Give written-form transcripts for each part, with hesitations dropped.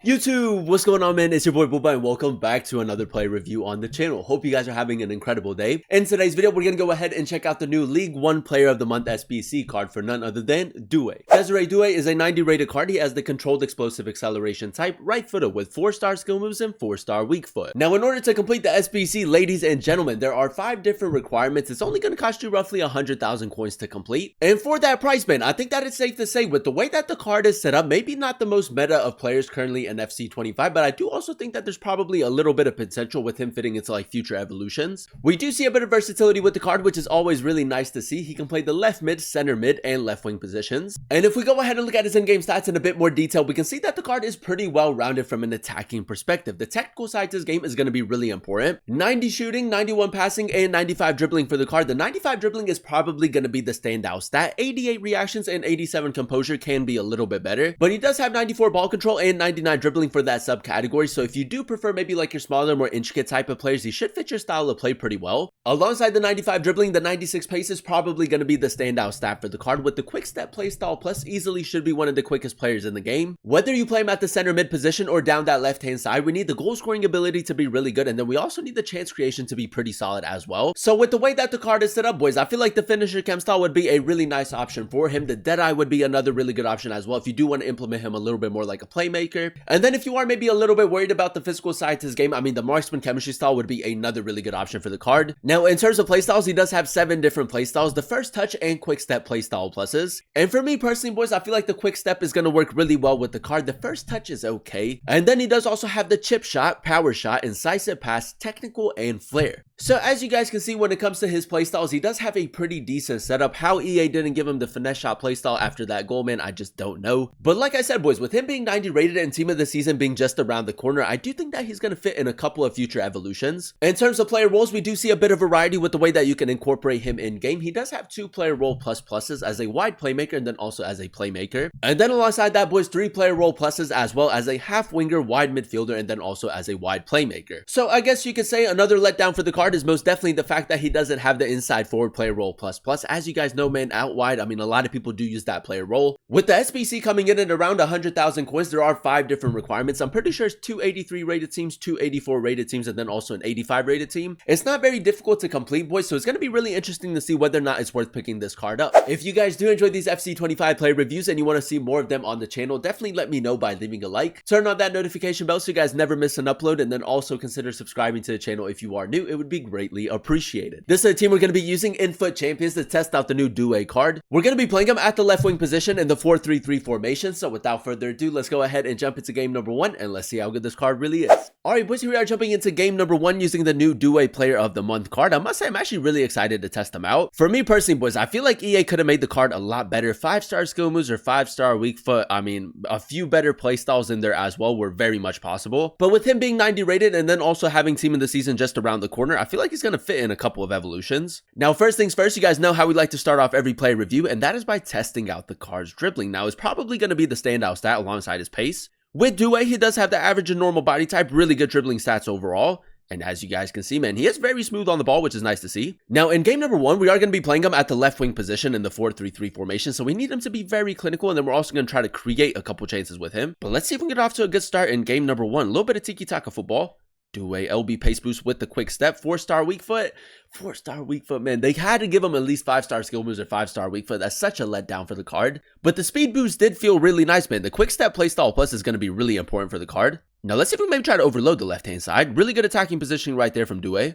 YouTube, what's going on, man? It's your boy Booba and welcome back to another play review on the channel. Hope you guys are having an incredible day. In today's video, we're gonna go ahead and check out the new League 1 Player of the Month SBC card for none other than Doue. Doue is a 90 rated card. He has the controlled explosive acceleration type, right footer with 4-star skill moves and 4-star weak foot. Now, in order to complete the SBC, ladies and gentlemen, there are 5 different requirements. It's only gonna cost you roughly 100,000 coins to complete. And for that price, man, I think that it's safe to say with the way that the card is set up, maybe not the most meta of players currently in FC 25, but I do also think that there's probably a little bit of potential with him fitting into like future evolutions. We do see a bit of versatility with the card, which is always really nice to see. He can play the left mid, center mid, and left wing positions. And if we go ahead and look at his in-game stats in a bit more detail, we can see that the card is pretty well rounded from an attacking perspective. The technical side to his game is going to be really important. 90 shooting, 91 passing, and 95 dribbling for the card. The 95 dribbling is probably going to be the standout stat. 88 reactions and 87 composure can be a little bit better, but he does have 94 ball control and 99 dribbling for that subcategory. So if you do prefer maybe like your smaller, more intricate type of players, he should fit your style of play pretty well. Alongside the 95 dribbling, the 96 pace is probably going to be the standout stat for the card, with the quick step playstyle plus easily should be one of the quickest players in the game. Whether you play him at the center mid position or down that left hand side, we need the goal scoring ability to be really good, and then we also need the chance creation to be pretty solid as well. So with the way that the card is set up, boys, I feel like the finisher chem style would be a really nice option for him. The Deadeye would be another really good option as well if you do want to implement him a little bit more like a playmaker. And then if you are maybe a little bit worried about the physical side to his game, I mean, the marksman chemistry style would be another really good option for the card. Now, in terms of playstyles, he does have 7 different playstyles, the first touch and quick step playstyle pluses. And for me personally, boys, I feel like the quick step is going to work really well with the card. The first touch is okay. And then he does also have the chip shot, power shot, incisive pass, technical, and flare. So as you guys can see, when it comes to his playstyles, he does have a pretty decent setup. How EA didn't give him the finesse shot playstyle after that goal, man, I just don't know. But like I said, boys, with him being 90 rated and team of the season being just around the corner, I do think that he's going to fit in a couple of future evolutions. In terms of player roles, we do see a bit of variety with the way that you can incorporate him in game. He does have 2 player role pluses as a wide playmaker and then also as a playmaker. And then alongside that, boys, 3 player role pluses as well as a half winger, wide midfielder, and then also as a wide playmaker. So I guess you could say another letdown for the card is most definitely the fact that he doesn't have the inside forward player role plus. As you guys know, man, out wide, I mean, a lot of people do use that player role. With the SBC coming in at around 100,000 coins, there are 5 different requirements. I'm pretty sure it's 283 rated teams, 284 rated teams, and then also an 85 rated team. It's not very difficult to complete, boys, so it's going to be really interesting to see whether or not it's worth picking this card up. If you guys do enjoy these FC 25 player reviews and you want to see more of them on the channel, definitely let me know by leaving a like. Turn on that notification bell so you guys never miss an upload, and then also consider subscribing to the channel if you are new. It would be greatly appreciated. This is a team we're going to be using in Foot Champions to test out the new Doue card. We're going to be playing him at the left wing position in the 4-3-3 formation. So without further ado, let's go ahead and jump into game number 1 and let's see how good this card really is. Alright, boys, here we are jumping into game number 1 using the new Doue Player of the Month card. I must say I'm actually really excited to test him out. For me personally, boys, I feel like EA could have made the card a lot better. 5-star skill moves or 5-star weak foot. I mean, a few better playstyles in there as well were very much possible. But with him being 90 rated and then also having team of the season just around the corner, I feel like he's going to fit in a couple of evolutions. Now, first things first, you guys know how we like to start off every player review, and that is by testing out the card's dribbling. Now, it's probably going to be the standout stat alongside his pace. With Doue, he does have the average and normal body type, really good dribbling stats overall. And as you guys can see, man, he is very smooth on the ball, which is nice to see. Now, in game number 1, we are going to be playing him at the left wing position in the 4-3-3 formation. So we need him to be very clinical, and then we're also going to try to create a couple chances with him. But let's see if we can get off to a good start in game number 1. A little bit of tiki-taka football. Doue LB pace boost with the quick step, 4-star weak foot. 4-star weak foot, man. They had to give him at least 5-star skill moves or 5-star weak foot. That's such a letdown for the card. But the speed boost did feel really nice, man. The quick step playstyle plus is going to be really important for the card. Now let's see if we maybe try to overload the left-hand side. Really good attacking positioning right there from Doue.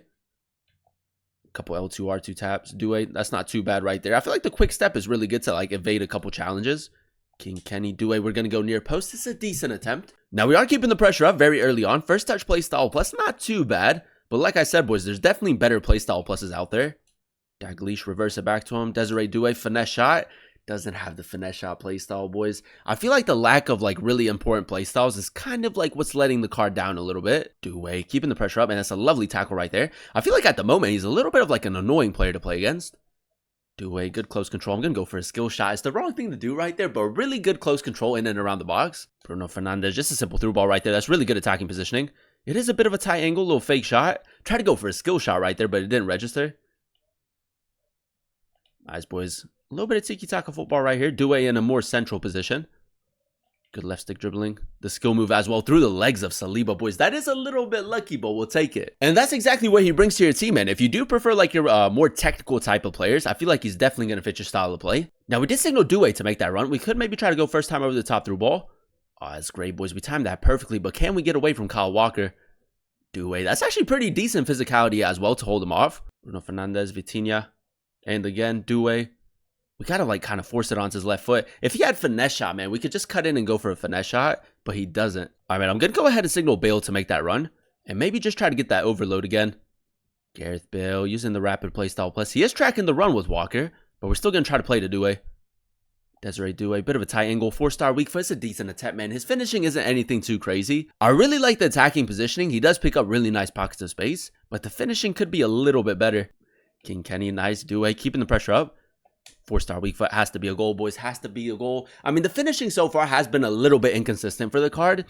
Couple L2 R2 taps. Doue, that's not too bad right there. I feel like the quick step is really good to like evade a couple challenges. King Kenny, Doue, we're going to go near post. This is a decent attempt. Now we are keeping the pressure up very early on. First touch playstyle plus, not too bad. But like I said, boys, there's definitely better playstyle pluses out there. Daglish, reverse it back to him. Desiree Doue, finesse shot. Doesn't have the finesse shot playstyle, boys. I feel like the lack of like really important playstyles is kind of like what's letting the card down a little bit. Doue, keeping the pressure up, and that's a lovely tackle right there. I feel like at the moment, he's a little bit of like an annoying player to play against. Doue, good close control. I'm going to go for a skill shot. It's the wrong thing to do right there, but really good close control in and around the box. Bruno Fernandes, just a simple through ball right there. That's really good attacking positioning. It is a bit of a tight angle, little fake shot. Tried to go for a skill shot right there, but it didn't register. Nice, boys. A little bit of tiki-taka football right here. Doue in a more central position. Good left stick dribbling. The skill move as well through the legs of Saliba, boys. That is a little bit lucky, but we'll take it. And that's exactly what he brings to your team, man. If you do prefer like your more technical type of players, I feel like he's definitely going to fit your style of play. Now, we did signal Doue to make that run. We could maybe try to go first time over the top through ball. Oh, that's great, boys. We timed that perfectly, but can we get away from Kyle Walker? Doue. That's actually pretty decent physicality as well to hold him off. Bruno Fernandes, Vitinha. And again, Doue. We gotta like kind of force it onto his left foot. If he had finesse shot, man, we could just cut in and go for a finesse shot, but he doesn't. All right, man, I'm gonna go ahead and signal Bale to make that run and maybe just try to get that overload again. Gareth Bale using the rapid play style plus. He is tracking the run with Walker, but we're still gonna try to play to Doue. Desiree Doue, bit of a tight angle, 4-star weak foot. It's a decent attempt, man. His finishing isn't anything too crazy. I really like the attacking positioning. He does pick up really nice pockets of space, but the finishing could be a little bit better. King Kenny, nice. Doue keeping the pressure up. 4-star weak foot. Has to be a goal, boys. Has to be a goal. I mean, the finishing so far has been a little bit inconsistent for the card.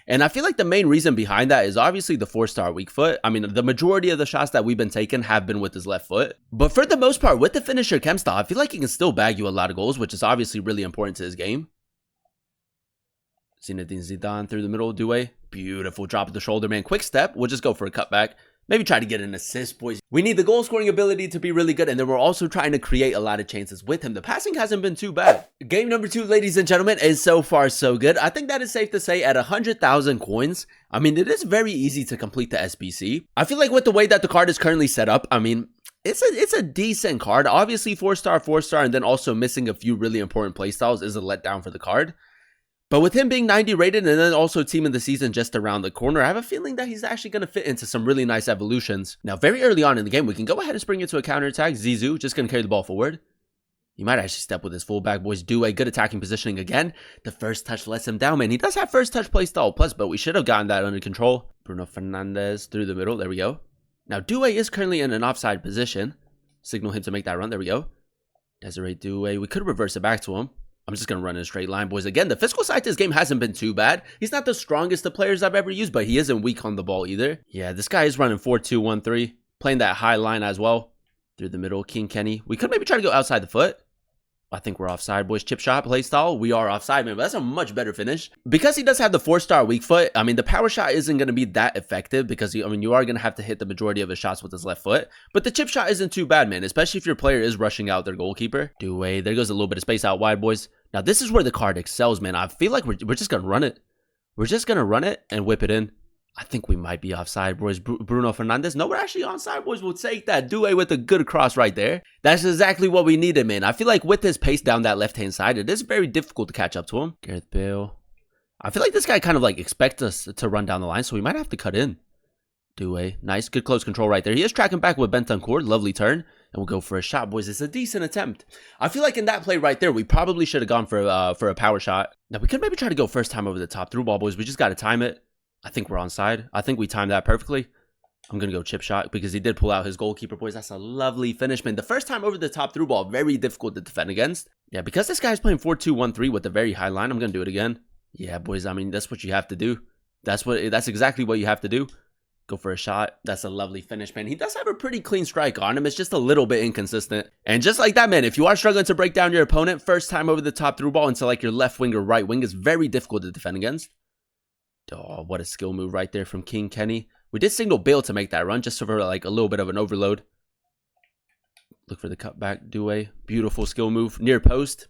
And I feel like the main reason behind that is obviously the 4-star weak foot. I mean, the majority of the shots that we've been taking have been with his left foot. But for the most part, with the finisher chem style, I feel like he can still bag you a lot of goals, which is obviously really important to his game. Zinedine Zidane through the middle. Doue. Beautiful drop of the shoulder, man. Quick step. We'll just go for a cutback. Maybe try to get an assist, boys. We need the goal scoring ability to be really good, and then we're also trying to create a lot of chances with him. The passing hasn't been too bad. Game number 2, ladies and gentlemen, is so far so good. I think that is safe to say at 100,000 coins, I mean, it is very easy to complete the SBC. I feel like with the way that the card is currently set up, I mean, it's a decent card. Obviously, 4-star, 4-star, and then also missing a few really important playstyles is a letdown for the card. But with him being 90 rated and then also team of the season just around the corner, I have a feeling that he's actually going to fit into some really nice evolutions. Now, very early on in the game, we can go ahead and spring into a counterattack. Zizou just going to carry the ball forward. He might actually step with his fullback, boys. Do a good attacking positioning again. The first touch lets him down, man. He does have first touch play style plus, but we should have gotten that under control. Bruno Fernandes through the middle. There we go. Now, Doue is currently in an offside position. Signal him to make that run. There we go. Desiree Doue. We could reverse it back to him. I'm just going to run in a straight line, boys. Again, the physical side to this game hasn't been too bad. He's not the strongest of players I've ever used, but he isn't weak on the ball either. Yeah, this guy is running 4-2-1-3, playing that high line as well. Through the middle, King Kenny. We could maybe try to go outside the foot. I think we're offside, boys. Chip shot, play style. We are offside, man, but that's a much better finish. Because he does have the 4-star weak foot, I mean, the power shot isn't going to be that effective because, I mean, you are going to have to hit the majority of his shots with his left foot. But the chip shot isn't too bad, man, especially if your player is rushing out their goalkeeper. Doue, there goes a little bit of space out wide, boys. Now, this is where the card excels, man. I feel like we're just going to run it. We're just going to run it and whip it in. I think we might be offside, boys. Bruno Fernandes. No, we're actually onside, boys. We'll take that. Doue with a good cross right there. That's exactly what we needed, man. I feel like with his pace down that left-hand side, it is very difficult to catch up to him. Gareth Bale. I feel like this guy kind of like expects us to run down the line, so we might have to cut in. Doue. Nice. Good close control right there. He is tracking back with Bentancur. Lovely turn. And we'll go for a shot, boys. It's a decent attempt. I feel like in that play right there, we probably should have gone for a power shot. Now, we could maybe try to go first time over the top through ball, boys. We just got to time it. I think we're onside. I think we timed that perfectly. I'm going to go chip shot because he did pull out his goalkeeper, boys. That's a lovely finish, man. The first time over the top through ball, very difficult to defend against. Yeah, because this guy's playing 4-2-1-3 with a very high line, I'm going to do it again. Yeah, boys, I mean, that's what you have to do. That's exactly what you have to do. Go for a shot. That's a lovely finish, man. He does have a pretty clean strike on him. It's just a little bit inconsistent. And just like that, man, if you are struggling to break down your opponent, first time over the top through ball into like your left wing or right wing is very difficult to defend against. Oh, what a skill move right there from King Kenny. We did signal Bale to make that run just for like a little bit of an overload. Look for the cutback. Doue. Beautiful skill move. Near post.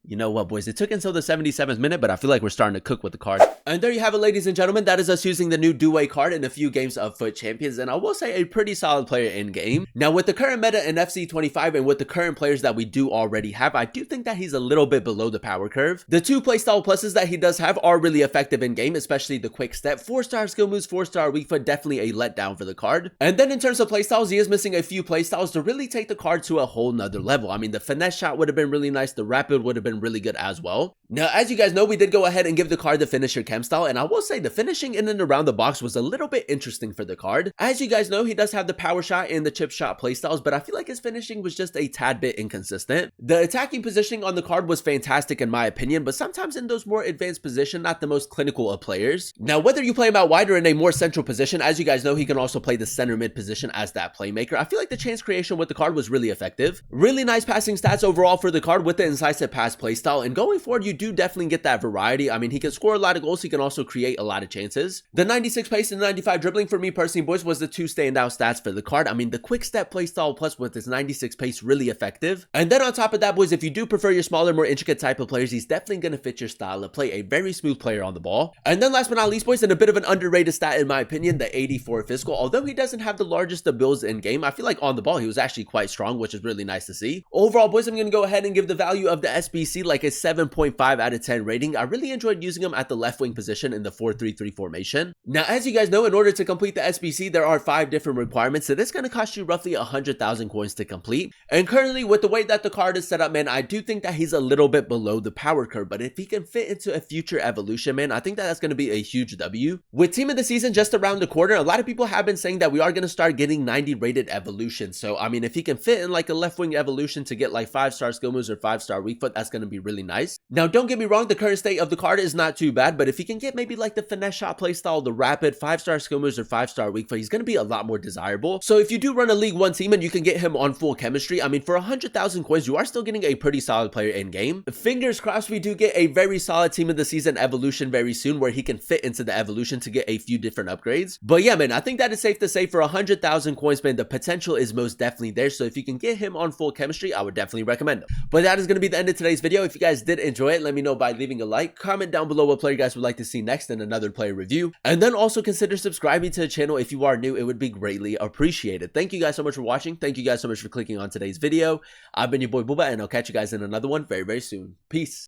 You know what, boys? It took until the 77th minute, but I feel like we're starting to cook with the card. And there you have it, ladies and gentlemen. That is us using the new Doue card in a few games of FUT Champions, and I will say a pretty solid player in game. Now, with the current meta in FC25 and with the current players that we do already have, I do think that he's a little bit below the power curve. The 2 playstyle pluses that he does have are really effective in game, especially the quick step. 4-star skill moves, 4-star weak foot, definitely a letdown for the card. And then in terms of playstyles, he is missing a few playstyles to really take the card to a whole nother level. I mean, the finesse shot would have been really nice. The rapid would have been really good as well. Now, as you guys know, we did go ahead and give the card the finisher chem style, and I will say the finishing in and around the box was a little bit interesting for the card. As you guys know, he does have the power shot and the chip shot playstyles, but I feel like his finishing was just a tad bit inconsistent. The attacking positioning on the card was fantastic in my opinion, but sometimes in those more advanced positions, not the most clinical of players. Now, whether you play him out wide or in a more central position, as you guys know, he can also play the center mid position as that playmaker. I feel like the chance creation with the card was really effective. Really nice passing stats overall for the card with the incisive pass playstyle, and going forward, you do definitely get that variety. I mean, he can score a lot of goals. He can also create a lot of chances. The 96 pace and 95 dribbling for me personally, boys, was the two standout stats for the card. I mean, the quick step playstyle plus with his 96 pace really effective. And then on top of that, boys, if you do prefer your smaller, more intricate type of players, he's definitely going to fit your style of play. A very smooth player on the ball. And then last but not least, boys, and a bit of an underrated stat in my opinion, the 84 physical. Although he doesn't have the largest of builds in game, I feel like on the ball he was actually quite strong, which is really nice to see. Overall, boys, I'm going to go ahead and give the value of the SBC like a 7.5 out of 10 rating. I really enjoyed using him at the left wing position in the 4-3-3 formation. Now, as you guys know, in order to complete the SBC, there are 5 different requirements, so this is going to cost you roughly 100,000 coins to complete. And currently, with the way that the card is set up, man, I do think that he's a little bit below the power curve, but if he can fit into a future evolution, man, I think that that's going to be a huge W. With team of the season just around the corner, a lot of people have been saying that we are going to start getting 90 rated evolution. So, I mean, if he can fit in like a left wing evolution to get like 5-star skill moves or 5-star weak foot, that's going to be really nice. Now, don't get me wrong, the current state of the card is not too bad, but if he can get maybe like the finesse shot playstyle, the rapid 5-star skill moves or 5-star weak foot, he's going to be a lot more desirable. So if you do run a League 1 team and you can get him on full chemistry, I mean, for 100,000 coins, you are still getting a pretty solid player in game. Fingers crossed we do get a very solid team of the season evolution very soon where he can fit into the evolution to get a few different upgrades. But yeah, man, I think that is safe to say for 100,000 coins, man, the potential is most definitely there. So if you can get him on full chemistry, I would definitely recommend him. But that is going to be the end of today's video. If you guys did enjoy it, let me know by leaving a like, comment down below what player you guys would like to see next in another player review, and then also consider subscribing to the channel if you are new. It would be greatly appreciated. Thank you guys so much for watching. Thank you guys so much for clicking on today's video. I've been your boy Booba, and I'll catch you guys in another one very, very soon. Peace.